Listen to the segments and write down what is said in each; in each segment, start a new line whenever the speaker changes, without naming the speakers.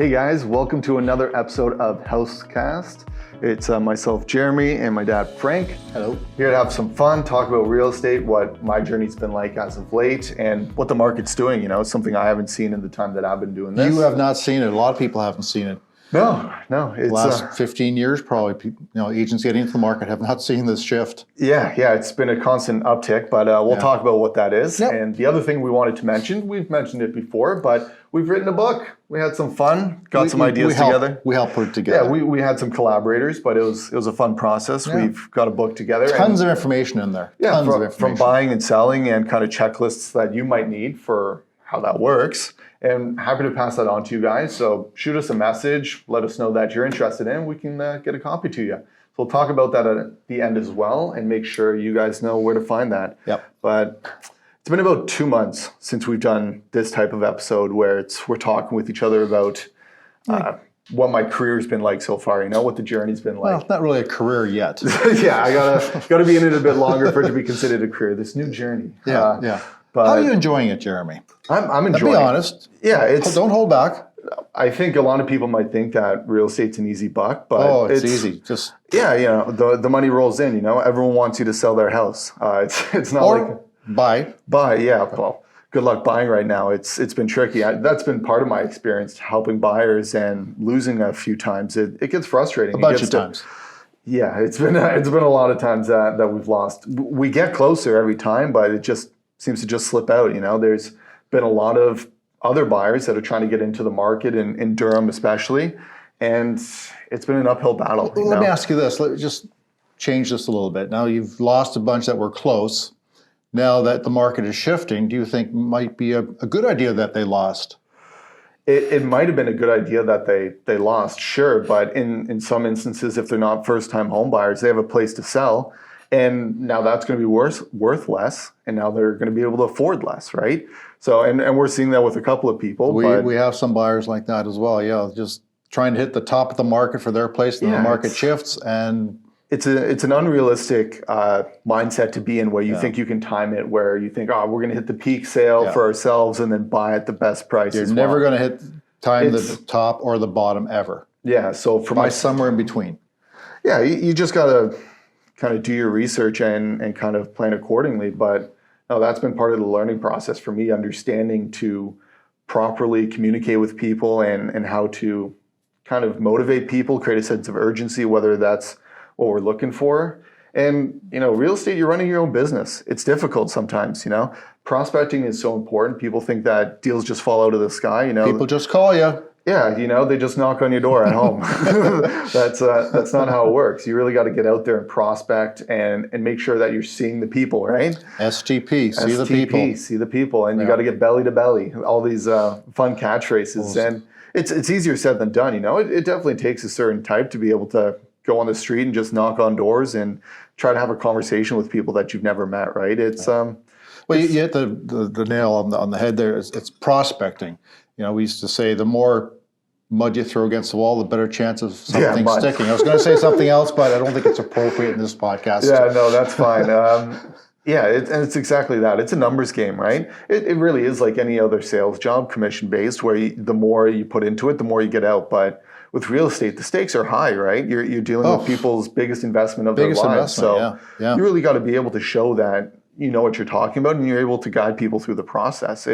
Hey guys, welcome to another episode of Hauscast. It's myself, Jeremy, and my dad, Frank.
Hello.
Here to have some fun, talk about real estate, what my journey's been like as of late, and what the market's doing. You know, it's something I haven't seen in the time that I've been doing this.
You have not seen it. A lot of people haven't seen it.
No. It's
last 15 years, probably, agents getting into the market have not seen this shift.
Yeah, it's been a constant uptick, but we'll talk about what that is. Yep. And the other thing we wanted to mention, we've mentioned it before, but we've written a book. We had some fun, got some ideas together.
We helped put it together.
Yeah, we had some collaborators, but it was a fun process. Yeah. We've got a book together.
Tons of information in there.
Yeah, tons of information. From buying and selling and kind of checklists that you might need for how that works. And happy to pass that on to you guys. So shoot us a message. Let us know that you're interested in. We can get a copy to you. So we'll talk about that at the end as well and make sure you guys know where to find that.
Yep.
But it's been about 2 months since we've done this type of episode where we're talking with each other about what my career's been like so far. What the journey's been like.
Well, it's not really a career yet.
Yeah, I gotta be in it a bit longer for it to be considered a career. This new journey.
Yeah. But how are you enjoying it, Jeremy?
I'm enjoying it.
Be honest.
Yeah,
don't hold back.
I think a lot of people might think that real estate's an ezy buck, but
it's easy.
The money rolls in. Everyone wants you to sell their house. It's not
buy.
Yeah. Well, good luck buying right now. It's been tricky. That's been part of my experience helping buyers and losing a few times. It gets frustrating.
A bunch of times.
Yeah, it's been a lot of times that we've lost. We get closer every time, but it just seems to just slip out. There's been a lot of other buyers that are trying to get into the market in Durham especially, and it's been an uphill battle.
Let me ask you this. Let's just change this a little bit. Now you've lost a bunch that were close. Now that the market is shifting, do you think it might be a good idea that they lost?
It might have been a good idea that they lost, sure, but in some instances, if they're not first-time home buyers, they have a place to sell. And now that's going to be worth less, and now they're going to be able to afford less, right? So, and we're seeing that with a couple of people.
We have some buyers like that as well, just trying to hit the top of the market for their place, and the market shifts, and
it's an unrealistic mindset to be in where you think you can time it, where you think, we're going to hit the peak sale for ourselves and then buy at the best price.
You're never going to time the top or the bottom ever.
Yeah, so
buy somewhere in between.
Yeah, you just got to kind of do your research and kind of plan accordingly. But no, that's been part of the learning process for me, understanding to properly communicate with people and how to kind of motivate people, create a sense of urgency, whether that's what we're looking for. And, real estate, you're running your own business. It's difficult sometimes, Prospecting is so important. People think that deals just fall out of the sky,
People just call you.
Yeah, they just knock on your door at home. That's not how it works. You really got to get out there and prospect and make sure that you're seeing the people, right?
STP, see the people.
And you got to get belly to belly, all these fun catchphrases. And it's easier said than done, It definitely takes a certain type to be able to go on the street and just knock on doors and try to have a conversation with people that you've never met, right?
Well, you hit the nail on the head there. It's prospecting. We used to say the more mud you throw against the wall, the better chance of something sticking. I was going to say something else, but I don't think it's appropriate in this podcast.
Yeah, no, that's fine. And it's exactly that. It's a numbers game, right? It really is like any other sales job, commission-based, where the more you put into it, the more you get out. But with real estate, the stakes are high, right? You're dealing with people's biggest investment of their lives. So you really got to be able to show that you know what you're talking about and you're able to guide people through the process.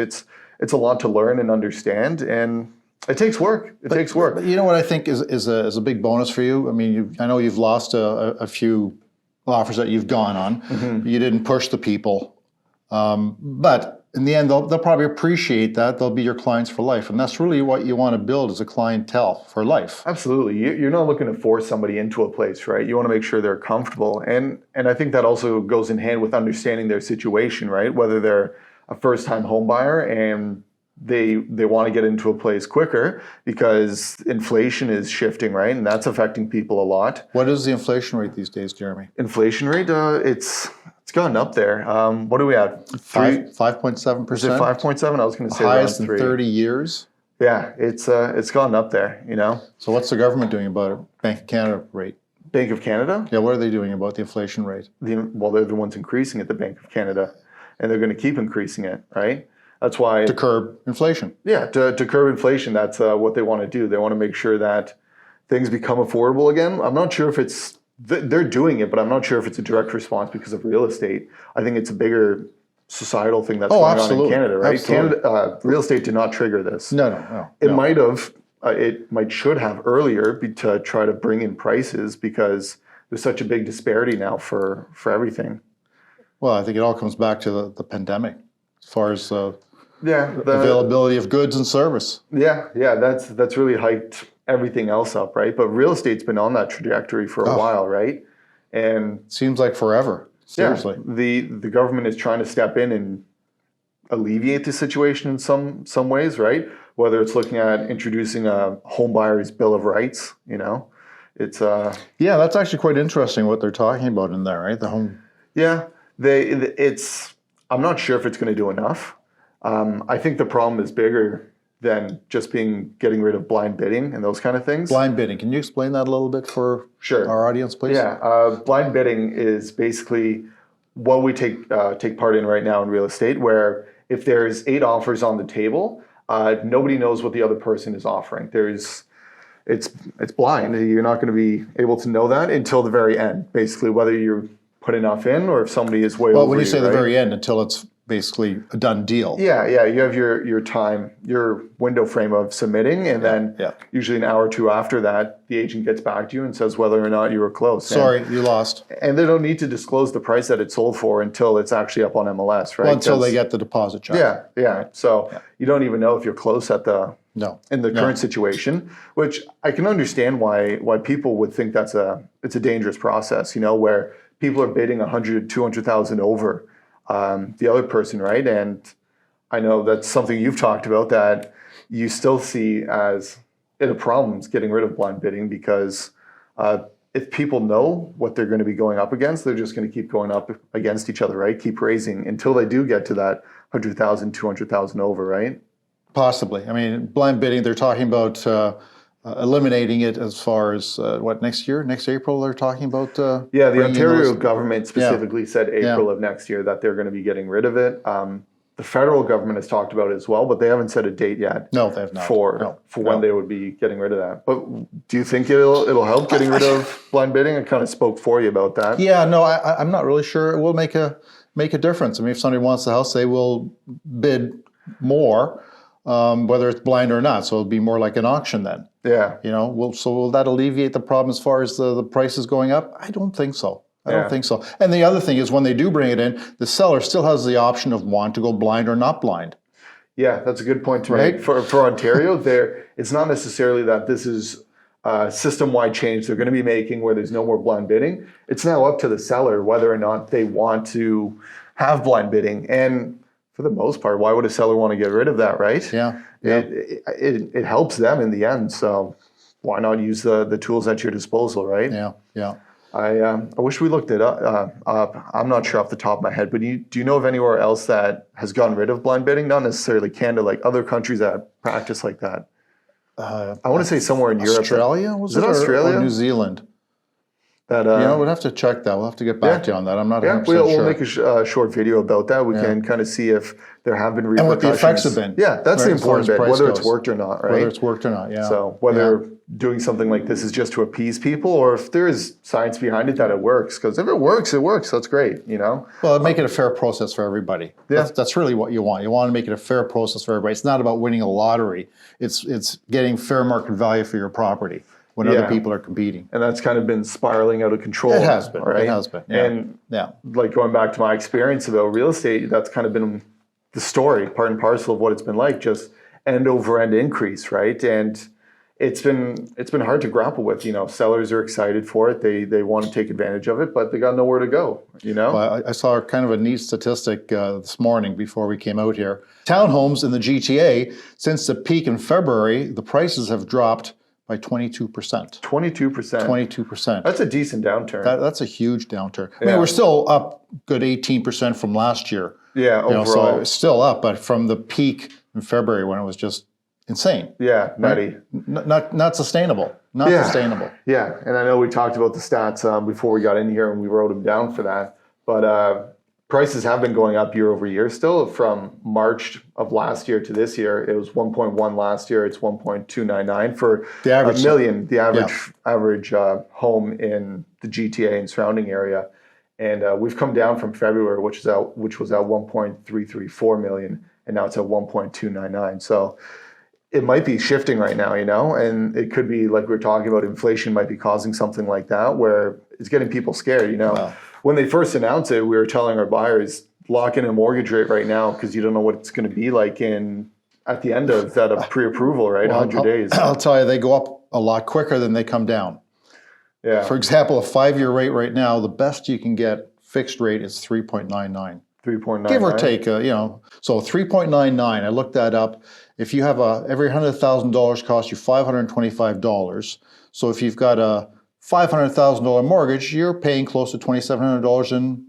It's a lot to learn and understand, and it takes work. But
you know what I think is a big bonus for you? I mean, I know you've lost a few offers that you've gone on. Mm-hmm. You didn't push the people. But in the end, they'll probably appreciate that. They'll be your clients for life. And that's really what you want to build as a clientele for life.
Absolutely. You're not looking to force somebody into a place, right? You want to make sure they're comfortable. And I think that also goes in hand with understanding their situation, right? Whether they're a first-time home buyer and they want to get into a place quicker because inflation is shifting, right? And that's affecting people a lot.
What is the inflation rate these days, Jeremy?
Inflation rate, it's gotten up there. What are we at?
5.7%?
Is it 5.7? I was going to say
highest
around
3. In 30 years?
Yeah, it's gone up there,
So what's the government doing about it? Bank of Canada rate?
Bank of Canada?
Yeah, what are they doing about the inflation rate?
Well, they're the ones increasing it, the Bank of Canada. And they're going to keep increasing it, right? That's why
To curb inflation.
to curb inflation. That's what they want to do. They want to make sure that things become affordable again. I'm not sure if they're doing it, but I'm not sure if it's a direct response because of real estate. I think it's a bigger societal thing that's going on in Canada, right?
Absolutely.
Canada, real estate did not trigger this.
No.
It might have, should have earlier to try to bring in prices because there's such a big disparity now for everything.
Well, I think it all comes back to the pandemic as far as
The
availability of goods and service.
Yeah, that's really hiked everything else up, right? But real estate's been on that trajectory for a while, right? And
Seems like forever. Seriously.
the government is trying to step in and alleviate the situation in some ways, right? Whether it's looking at introducing a home buyer's bill of rights, it's
Yeah, that's actually quite interesting what they're talking about in there, right? The home.
yeah, I'm not sure if it's going to do enough. I think the problem is bigger than just getting rid of blind bidding and those kind of things.
Blind bidding. Can you explain that a little bit for our audience, please?
Yeah, blind bidding is basically what we take part in right now in real estate, where if there's 8 offers on the table, nobody knows what the other person is offering. It's blind. You're not going to be able to know that until the very end, basically, whether you put enough in or if somebody is way over.
Well, when you say the very end, until it's basically a done deal.
Yeah. You have your time, your window frame of submitting, and then usually an hour or two after that, the agent gets back to you and says whether or not you were close.
Sorry, you lost.
And they don't need to disclose the price that it sold for until it's actually up on MLS, right?
Well, until they get the deposit check.
Yeah. So you don't even know if you're close in the
No.
current situation, which I can understand why people would think it's a dangerous process, where people are bidding 100, 200,000 over the other person, right? And I know that's something you've talked about that you still see as a problem is getting rid of blind bidding because if people know what they're going to be going up against, they're just going to keep going up against each other, right? Keep raising until they do get to that 100,000, 200,000 over, right?
Possibly. I mean, blind bidding, they're talking about eliminating it as far as next year? Next April they're talking about?
The Ontario government specifically said April of next year that they're going to be getting rid of it. The federal government has talked about it as well, but they haven't set a date yet.
No, they have not.
For when they would be getting rid of that. But do you think it'll help getting rid of blind bidding? I kind of spoke for you about that.
Yeah, no, I'm not really sure it will make a difference. I mean, if somebody wants the house, they will bid more, whether it's blind or not. So it'll be more like an auction then.
Yeah.
So will that alleviate the problem as far as the prices going up? I don't think so. I don't think so. And the other thing is when they do bring it in, the seller still has the option of want to go blind or not blind.
Yeah, that's a good point to make. For Ontario, it's not necessarily that this is a system-wide change they're going to be making where there's no more blind bidding. It's now up to the seller whether or not they want to have blind bidding. And for the most part, why would a seller want to get rid of that, right?
Yeah.
It helps them in the end. So why not use the tools at your disposal, right?
Yeah.
I wish we looked it up. I'm not sure off the top of my head, but do you know of anywhere else that has gotten rid of blind bidding? Not necessarily Canada, like other countries that practice like that. I want to say somewhere in Europe.
Australia?
Was it Australia?
Or New Zealand?
That,
we'd have to check that. We'll have to get back to you on that. I'm not 100% sure.
We'll make a short video about that. We can kind of see if there have been repercussions.
And what the effects have been.
Yeah, that's the important bit, whether it's worked or not, right?
Whether it's worked or not, yeah.
So whether doing something like this is just to appease people or if there is science behind it that it works. Because if it works, it works. That's great,
Well, make it a fair process for everybody.
Yeah.
That's really what you want. You want to make it a fair process for everybody. It's not about winning a lottery. It's getting fair market value for your property when other people are competing.
And that's kind of been spiraling out of control.
It has been.
Right?
It has been. Yeah.
And like going back to my experience about real estate, that's kind of been the story, part and parcel of what it's been like, just end over end increase, right? And it's been hard to grapple with. Sellers are excited for it. They want to take advantage of it, but they got nowhere to go,
Well, I saw kind of a neat statistic this morning before we came out here. Townhomes in the GTA, since the peak in February, the prices have dropped by 22%.
22%.
22%.
That's a decent downturn.
That's a huge downturn. I mean, we're still up good 18% from last year.
Yeah, overall.
So it's still up, but from the peak in February when it was just insane.
Yeah, nutty.
Right? Not sustainable. Not sustainable.
Yeah, and I know we talked about the stats before we got in here and we wrote them down for that. But prices have been going up year over year still. From March of last year to this year, it was 1.1 last year. It's 1.299 for
The average,
a million, the average home in the GTA and surrounding area. And we've come down from February, which was at 1.334 million, and now it's at 1.299. So it might be shifting right now, and it could be like we were talking about, inflation might be causing something like that, where it's getting people scared, Wow. When they first announced it, we were telling our buyers, lock in a mortgage rate right now because you don't know what it's going to be like at the end of that pre-approval, right? 100 days.
I'll tell you, they go up a lot quicker than they come down.
Yeah.
For example, a 5-year rate right now, the best you can get fixed rate is 3.99.
3.99.
Give or take, So 3.99, I looked that up. If you have every $100,000 costs you $525. So if you've got a $500,000 mortgage, you're paying close to $2,700 in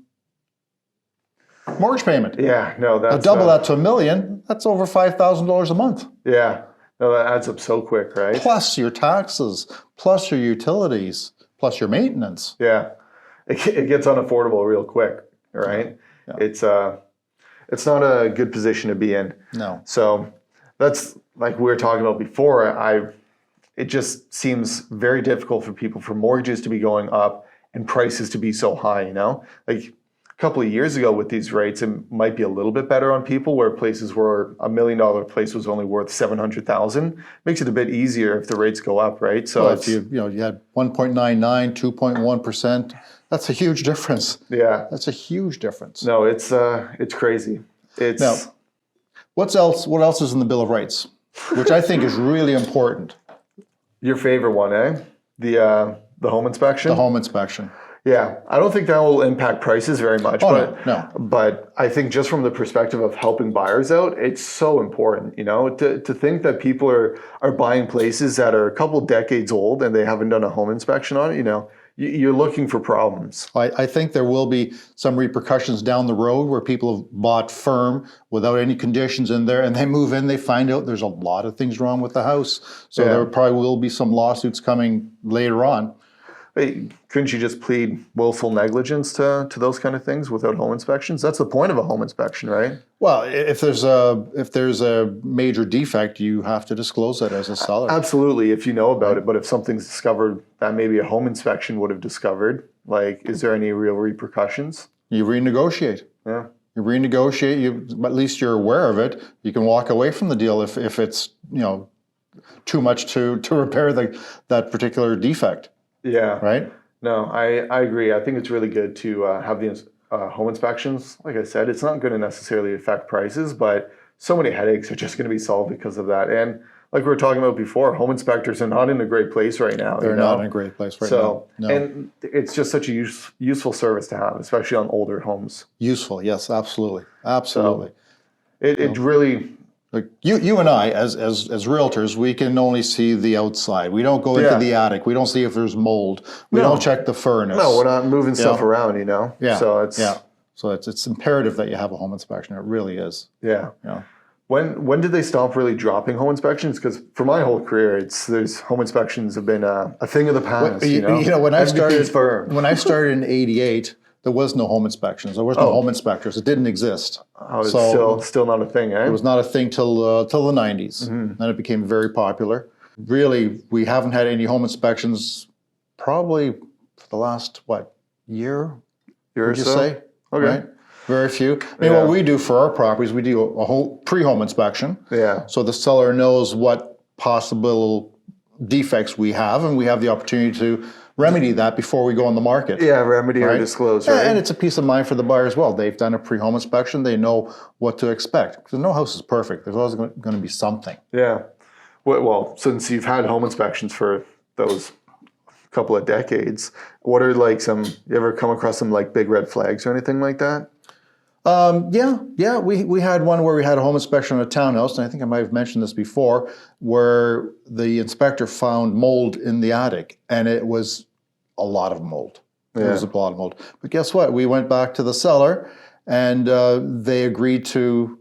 mortgage payment.
Yeah, no, that's...
Now double that to $1 million, that's over $5,000 a month.
Yeah, no, that adds up so quick, right?
Plus your taxes, plus your utilities, plus your maintenance.
Yeah, it gets unaffordable real quick, right? Yeah. It's not a good position to be in.
No.
So that's like we were talking about before. It just seems very difficult for people, for mortgages to be going up and prices to be so high, Like a couple of years ago with these rates, it might be a little bit better on people, where places where $1 million place was only worth $700,000. Makes it a bit easier if the rates go up, right? So
if you had 1.99, 2.1%, that's a huge difference.
Yeah.
That's a huge difference.
No, it's crazy.
Now, what else is in the Bill of Rights, which I think is really important?
Your favorite one, eh? The home inspection?
The home inspection.
Yeah. I don't think that will impact prices very much.
No.
But I think just from the perspective of helping buyers out, it's so important, to think that people are buying places that are a couple decades old and they haven't done a home inspection on it, you're looking for problems.
I think there will be some repercussions down the road where people have bought firm without any conditions in there, and they move in, they find out there's a lot of things wrong with the house. So there probably will be some lawsuits coming later on.
Hey, couldn't you just plead willful negligence to those kind of things without home inspections? That's the point of a home inspection, right?
Well, if there's a major defect, you have to disclose that as a seller.
Absolutely, if you know about it. But if something's discovered that maybe a home inspection would have discovered, is there any real repercussions?
You renegotiate.
Yeah.
You renegotiate. At least you're aware of it. You can walk away from the deal if it's too much to repair that particular defect.
Yeah.
Right?
No, I agree. I think it's really good to have the home inspections. Like I said, it's not going to necessarily affect prices, but so many headaches are just going to be solved because of that. And like we were talking about before, home inspectors are not in a great place right now.
They're not in a great place right now. No.
And it's just such a useful service to have, especially on older homes.
Useful, yes, absolutely. Absolutely.
So it really...
Like you and I, as realtors, we can only see the outside. We don't go into the attic. We don't see if there's mold. We don't check the furnace.
No, we're not moving stuff around,
Yeah.
So
it's imperative that you have a home inspection. It really is.
Yeah. When did they stop really dropping home inspections? Because for my whole career, there's home inspections have been a thing of the past.
When I started in '88. There was no home inspections. There was no home inspectors. It didn't exist.
Oh, it's still not a thing, eh?
It was not a thing till the 90s. Mm-hmm. Then it became very popular. Really, we haven't had any home inspections probably for the last, year
or so?
Say?
Okay.
Right? Very few. I mean, what we do for our properties, we do a whole pre-home inspection.
Yeah.
So the seller knows what possible defects we have, and we have the opportunity to remedy that before we go on the market.
Yeah, remedy or disclose, right?
And it's a peace of mind for the buyer as well. They've done a pre-home inspection. They know what to expect. Because no house is perfect. There's always going to be something.
Yeah. Well, since you've had home inspections for those couple of decades, what are you ever come across some big red flags or anything like that?
Yeah. We had one where we had a home inspection on a townhouse, and I think I might have mentioned this before, where the inspector found mold in the attic, and it was a lot of mold. It was a lot of mold. But guess what? We went back to the seller, and they agreed to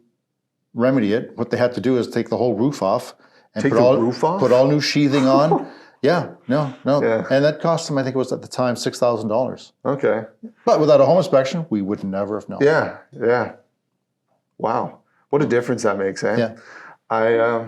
remedy it. What they had to do is take the whole roof off and put all new sheathing on. Yeah, no.
Yeah.
And that cost them, I think it was at the time, $6,000.
Okay.
But without a home inspection, we would never have known.
Yeah. Wow. What a difference that makes, eh?
Yeah.
I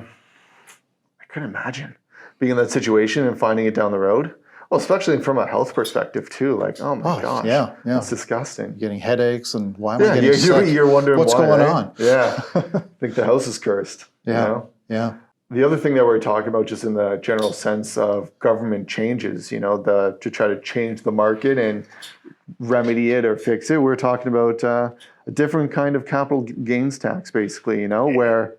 couldn't imagine being in that situation and finding it down the road. Well, especially from a health perspective too. Like, oh my gosh,
yeah.
that's disgusting.
Getting headaches and why am I getting sick?
You're wondering
what's
why,
going
right?
on.
Yeah, I think the house is cursed.
Yeah,
You know?
yeah.
The other thing that we're talking about, just in the general sense of government changes, to try to change the market and remedy it or fix it, we're talking about a different kind of capital gains tax, basically. Where,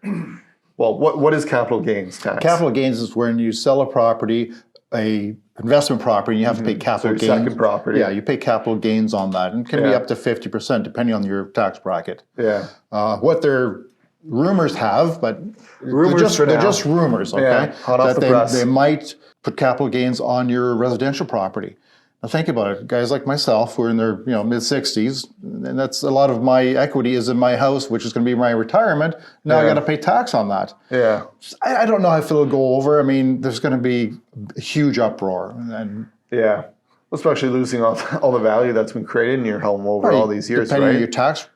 well, what is capital gains tax?
Capital gains is when you sell a property, a investment property, and you have to pay capital gains.
Second property.
Yeah, you pay capital gains on that, and it can be up to 50% depending on your tax bracket.
Yeah.
What their rumors have, but
Rumors
they're just rumors, okay?
Yeah, hot off the press.
They might put capital gains on your residential property. Now think about it. Guys like myself who are in their mid-60s, and that's a lot of my equity is in my house, which is going to be my retirement. Now I got to pay tax on that.
Yeah.
I don't know if it'll go over. I mean, there's going to be a huge uproar.
Yeah. Especially losing all the value that's been created in your home over all these years,
depending
right?
on your tax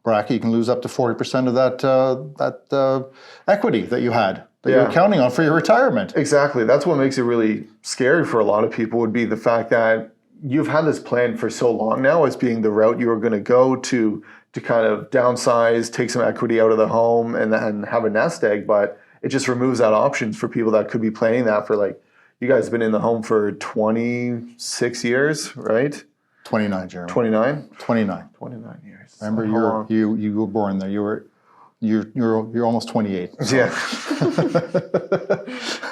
bracket, you can lose up to 40% of that equity that you had, that you're counting on for your retirement.
Exactly. That's what makes it really scary for a lot of people, would be the fact that you've had this plan for so long now as being the route you were going to go to kind of downsize, take some equity out of the home and have a nest egg. But it just removes that option for people that could be planning that for, like, you guys have been in the home for 26 years, right?
29, Jeremy.
29?
29.
29 years.
Remember, you were born there. You're almost 28. So.
Yeah.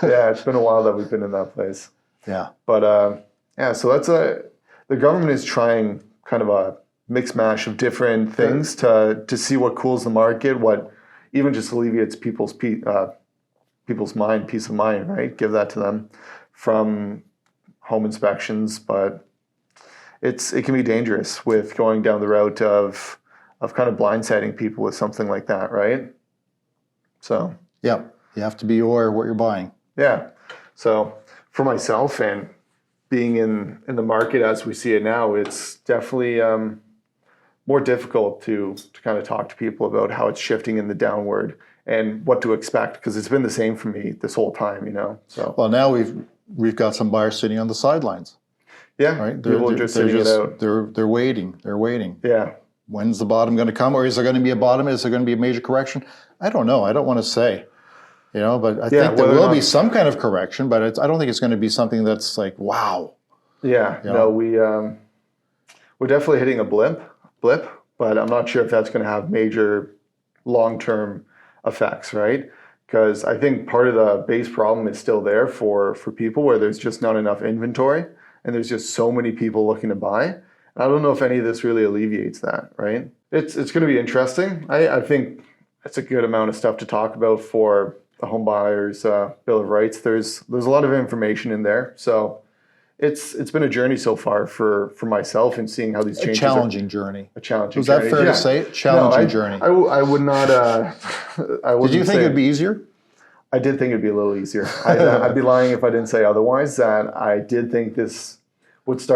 Yeah, it's been a while that we've been in that place.
Yeah.
But so that's the government is trying kind of a mix mash of different things to see what cools the market, what even just alleviates people's peace of mind, right? Give that to them from home inspections, but it can be dangerous with going down the route of kind of blindsiding people with something like that, right? So
yeah, you have to be aware of what you're buying.
Yeah. So for myself and being in the market as we see it now, it's definitely more difficult to kind of talk to people about how it's shifting in the downward and what to expect, because it's been the same for me this whole time, So
well, now we've got some buyers sitting on the sidelines.
Yeah,
right.
People are just sitting it out.
They're waiting. They're waiting.
Yeah.
When's the bottom going to come, or is there going to be a bottom? Is there going to be a major correction? I don't know. I don't want to say. But I think there will be some kind of correction, but I don't think it's going to be something that's like, wow.
Yeah. No, we're definitely hitting a blip, but I'm not sure if that's going to have major long-term effects, right? Because I think part of the base problem is still there for people, where there's just not enough inventory and there's just so many people looking to buy. And I don't know if any of this really alleviates that, right? It's going to be interesting. I think it's a good amount of stuff to talk about for the home buyer's Bill of Rights. There's a lot of information in there. So it's been a journey so far for myself in seeing how these changes.
A challenging journey.
A challenging
Was
journey.
that fair to say? Challenging journey.
I would not.
Did you think it'd be easier?
I did think it'd be a little easier. I'd be lying if I didn't say otherwise. That I did think this would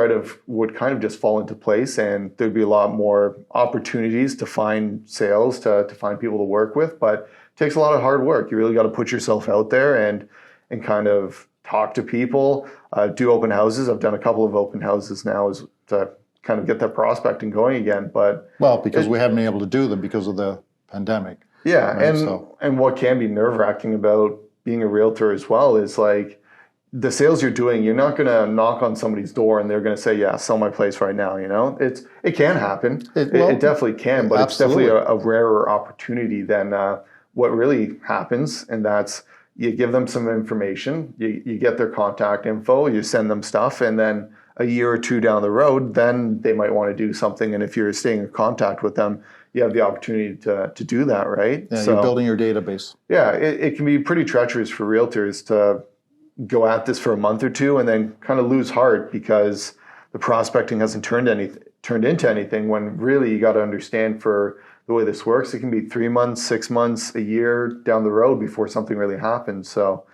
kind of just fall into place, and there'd be a lot more opportunities to find sales, to find people to work with. But it takes a lot of hard work. You really got to put yourself out there and kind of talk to people, do open houses. I've done a couple of open houses now to kind of get that prospecting going again. But
because we haven't been able to do them because of the pandemic.
Yeah,
right?
And what can be nerve-wracking about being a realtor as well is, like, the sales you're doing, you're not going to knock on somebody's door and they're going to say, yeah, sell my place right now. It can happen. It definitely can, but
absolutely.
It's definitely a rarer opportunity than what really happens. And that's, you give them some information, you get their contact info, you send them stuff, and then a year or two down the road, then they might want to do something. And if you're staying in contact with them, you have the opportunity to do that, right?
Yeah, so, you're building your database.
Yeah, it can be pretty treacherous for realtors to go at this for a month or two and then kind of lose heart because the prospecting hasn't turned into anything, when really you got to understand, for the way this works, it can be 3 months, 6 months, a year down the road before something really happens. So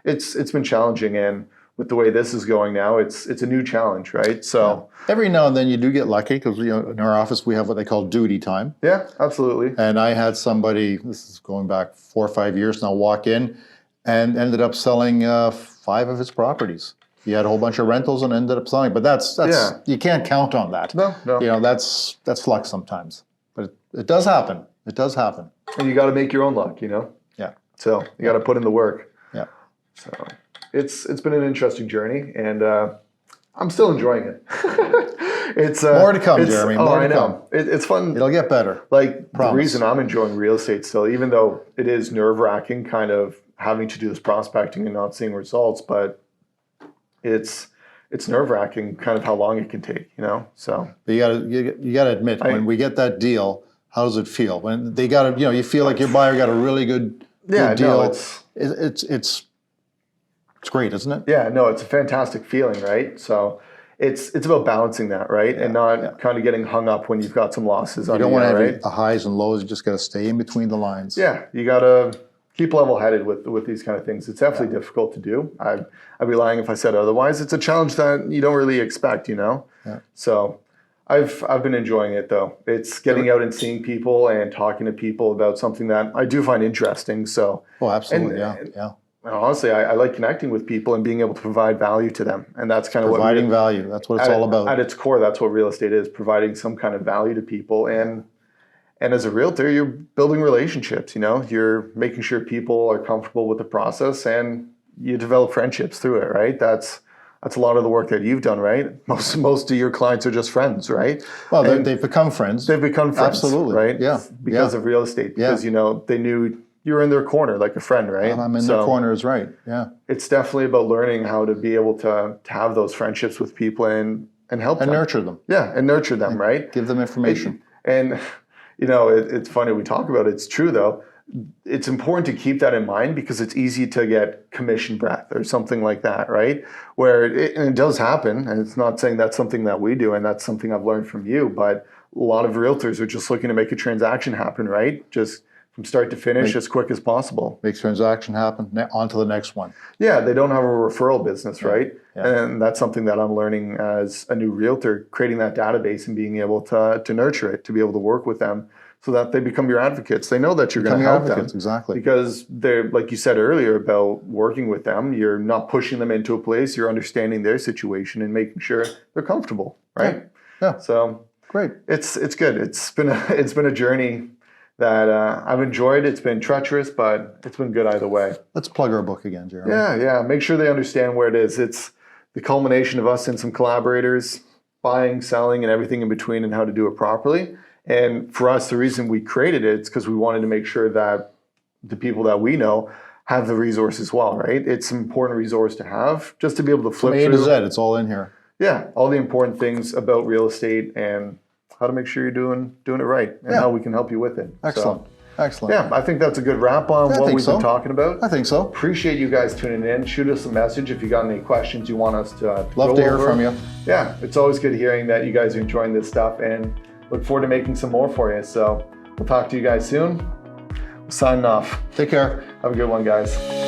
it's been challenging, and with the way this is going now, it's a new challenge, right? So
every now and then you do get lucky because in our office we have what they call duty time.
yeah, absolutely.
And I had somebody, this is going back 4 or 5 years now, walk in and ended up selling 5 of his properties. He had a whole bunch of rentals and ended up selling. But that's you can't count on that.
No.
That's luck sometimes. But it does happen. It does happen.
And you got to make your own luck,
Yeah.
So you got to put in the work.
Yeah.
So it's been an interesting journey, and I'm still enjoying it. It's
more to come, Jeremy. More to come.
It's fun.
It'll get better.
Like
Promise.
The reason I'm enjoying real estate still, even though it is nerve-wracking, kind of having to do this prospecting and not seeing results, but it's nerve-wracking, kind of how long it can take, So
but you gotta admit, when we get that deal, how does it feel? When they got you feel like your buyer got a really good deal.
No,
it's great, isn't it?
Yeah, no, it's a fantastic feeling, right? So it's about balancing that, right? And not kind of getting hung up when you've got some losses.
You don't want to have the highs and lows. You just got to stay in between the lines.
Yeah, you got to keep level-headed with these kind of things. It's definitely difficult to do. I'd be lying if I said otherwise. It's a challenge that you don't really expect, Yeah. So I've been enjoying it, though. It's getting out and seeing people and talking to people about something that I do find interesting. So
absolutely,
And honestly, I like connecting with people and being able to provide value to them. And that's kind of
providing value. That's what it's all about.
At its core, that's what real estate is, providing some kind of value to people. And as a realtor, you're building relationships, You're making sure people are comfortable with the process and you develop friendships through it, right? That's a lot of the work that you've done, right? Most of your clients are just friends, right?
Well, they've become friends.
They've become friends,
absolutely,
right?
Yeah,
because of real estate, because they knew you were in their corner like a friend, right?
I'm in their corner is right. Yeah,
it's definitely about learning how to be able to have those friendships with people and help them.
Nurture them.
Yeah, and nurture them, right?
Give them information.
It's funny we talk about it. It's true though. It's important to keep that in mind because it's easy to get commission breath or something like that, right? Where it does happen, and it's not saying that's something that we do, and that's something I've learned from you, but a lot of realtors are just looking to make a transaction happen, right? Just from start to finish as quick as possible.
Make transaction happen, on to the next one.
Yeah, they don't have a referral business, right?
Yeah.
And that's something that I'm learning as a new realtor, creating that database and being able to nurture it, to be able to work with them so that they become your advocates. They know that you're going to help them.
Exactly.
Because they're, like you said earlier about working with them, you're not pushing them into a place, you're understanding their situation and making sure they're comfortable, right?
Yeah.
So
great.
It's good. It's been a journey that I've enjoyed. It's been treacherous, but it's been good either way.
Let's plug our book again, Jeremy.
Yeah. Make sure they understand where it is. It's the culmination of us and some collaborators buying, selling, and everything in between and how to do it properly. And for us, the reason we created it is because we wanted to make sure that the people that we know have the resource as well, right? It's an important resource to have just to be able to flip
From A
through.
to Z, it's all in here.
Yeah, all the important things about real estate and how to make sure you're doing it right and how we can help you with it.
Excellent. Excellent.
Yeah, I think that's a good wrap on what we've been talking about.
I think so.
Appreciate you guys tuning in. Shoot us a message if you got any questions you want us to
Love to hear from you.
Yeah, it's always good hearing that you guys are enjoying this stuff and look forward to making some more for you. So we'll talk to you guys soon. Signing off.
Take care.
Have a good one, guys.